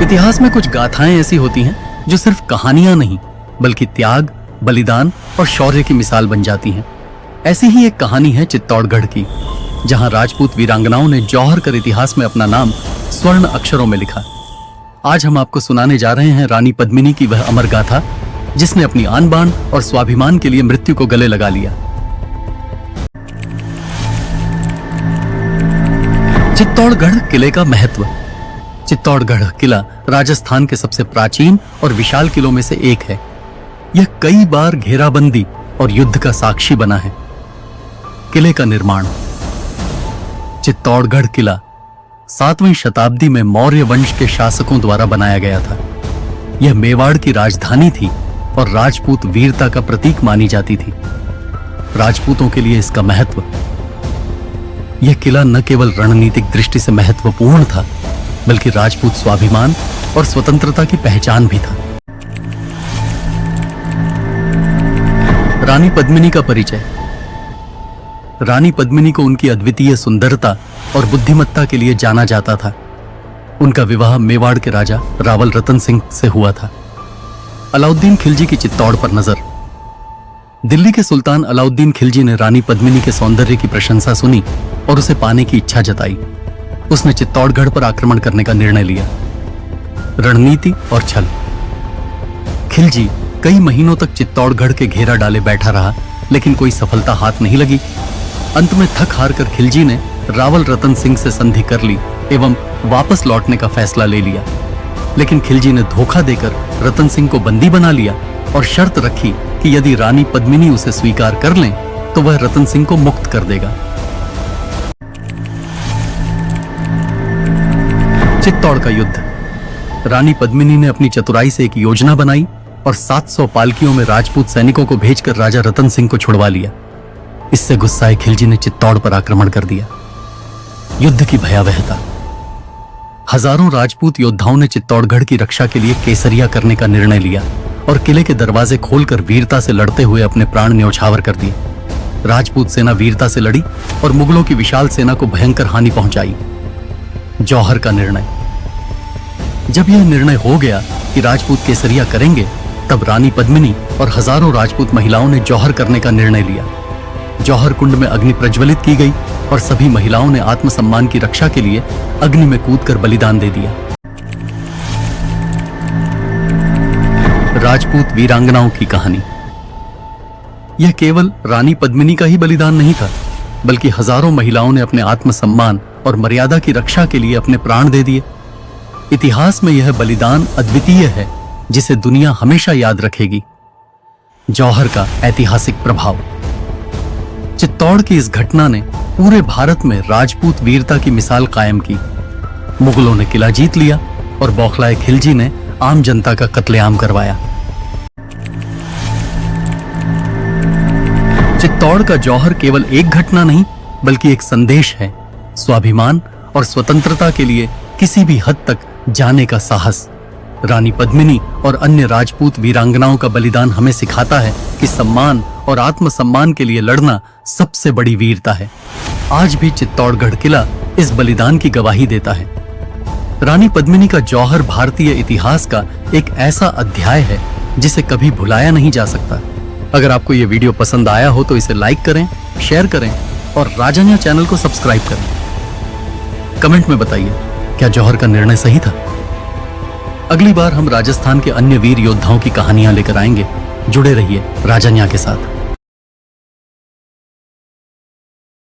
इतिहास में कुछ गाथाएं ऐसी होती हैं जो सिर्फ कहानियां नहीं बल्कि त्याग, बलिदान और शौर्य की मिसाल बन जाती हैं। ऐसी ही एक कहानी है चित्तौड़गढ़ की, जहां राजपूत वीरांगनाओं ने जौहर कर इतिहास में अपना नाम स्वर्ण अक्षरों में लिखा। आज हम आपको सुनाने जा रहे हैं रानी पद्मिनी की वह अमर गाथा जिसने अपनी आन बान और स्वाभिमान के लिए मृत्यु को गले लगा लिया। चित्तौड़गढ़ किले का महत्व। चित्तौड़गढ़ किला राजस्थान के सबसे प्राचीन और विशाल किलों में से एक है। यह कई बार घेराबंदी और युद्ध का साक्षी बना है। किले का निर्माण। चित्तौड़गढ़ किला 7वीं शताब्दी में मौर्य वंश के शासकों द्वारा बनाया गया था। यह मेवाड़ की राजधानी थी और राजपूत वीरता का प्रतीक मानी जाती थी। राजपूतों के लिए इसका महत्व। यह किला न केवल रणनीतिक दृष्टि से महत्वपूर्ण था बल्कि राजपूत स्वाभिमान और स्वतंत्रता की पहचान भी था। रानी पद्मिनी का परिचय। रानी पद्मिनी को उनकी अद्वितीय सुंदरता और बुद्धिमत्ता के लिए जाना जाता था। उनका विवाह मेवाड़ के राजा रावल रतन सिंह से हुआ था। अलाउद्दीन खिलजी की चित्तौड़ पर नजर। दिल्ली के सुल्तान अलाउद्दीन खिलजी ने रानी पद्मिनी के सौंदर्य की प्रशंसा सुनी और उसे पाने की इच्छा जताई। उसने चित्तौड़गढ़ पर आक्रमण करने का निर्णय लिया। रणनीति और छल। खिलजी कई महीनों तक चित्तौड़गढ़ के घेरा डाले बैठा रहा, लेकिन कोई सफलता हाथ नहीं लगी। अंत में थक हार कर खिलजी ने रावल रतन सिंह से संधि कर ली एवं वापस लौटने का फैसला ले लिया। लेकिन खिलजी ने धोखा देकर रतन सिंह को बंदी बना लिया और शर्त रखी कि यदि रानी पद्मिनी उसे स्वीकार कर लें तो वह रतन सिंह को मुक्त कर देगा। चित्तौड़ का युद्ध। रानी पद्मिनी ने अपनी चतुराई से एक योजना बनाई और 700 पालकियों में राजपूत सैनिकों को भेजकर राजा रतन सिंह को छुड़वा लिया। इससे गुस्साए खिलजी ने चित्तौड़ पर आक्रमण कर दिया। युद्ध की भयावहता। हजारों राजपूत योद्धाओं ने चित्तौड़गढ़ की रक्षा के लिए केसरिया करने का निर्णय लिया और किले के दरवाजे खोलकर वीरता से लड़ते हुए अपने प्राण न्यौछावर कर दिए। राजपूत सेना वीरता से लड़ी और मुगलों की विशाल सेना को भयंकर हानि पहुंचाई। जौहर का निर्णय। जब यह निर्णय हो गया कि राजपूत केसरिया करेंगे, तब रानी पद्मिनी और हजारों राजपूत महिलाओं ने जौहर करने का निर्णय लिया। जौहर कुंड में अग्नि प्रज्वलित की गई और सभी महिलाओं ने आत्मसम्मान की रक्षा के लिए अग्नि में कूदकर बलिदान दे दिया। राजपूत वीरांगनाओं की कहानी। यह केवल रानी पद्मिनी का ही बलिदान नहीं था, बल्कि हजारों महिलाओं ने अपने आत्मसम्मान और मर्यादा की रक्षा के लिए अपने प्राण दे दिए। इतिहास में यह बलिदान अद्वितीय है जिसे दुनिया हमेशा याद रखेगी। जौहर का ऐतिहासिक प्रभाव। चित्तौड़ की इस घटना ने पूरे भारत में राजपूत वीरता की मिसाल कायम की। मुगलों ने किला जीत लिया और बौखलाए खिलजी ने आम जनता का कत्लेआम करवाया। चित्तौड़ का जौहर केवल एक घटना नहीं बल्कि एक संदेश है। स्वाभिमान और स्वतंत्रता के लिए किसी भी हद तक जाने का साहस। रानी पद्मिनी और अन्य राजपूत वीरांगनाओं का बलिदान हमें सिखाता है कि सम्मान और आत्मसम्मान के लिए लड़ना सबसे बड़ी वीरता है। आज भी चित्तौड़गढ़ किला इस बलिदान की गवाही देता है। रानी पद्मिनी का जौहर भारतीय इतिहास का एक ऐसा अध्याय है जिसे कभी भुलाया नहीं जा सकता। अगर आपको यह वीडियो पसंद आया हो तो इसे लाइक करें, शेयर करें और राजन्या चैनल को सब्सक्राइब करें। कमेंट में बताइए, क्या जौहर का निर्णय सही था? अगली बार हम राजस्थान के अन्य वीर योद्धाओं की कहानियां लेकर आएंगे। जुड़े रहिए राजन्या के साथ।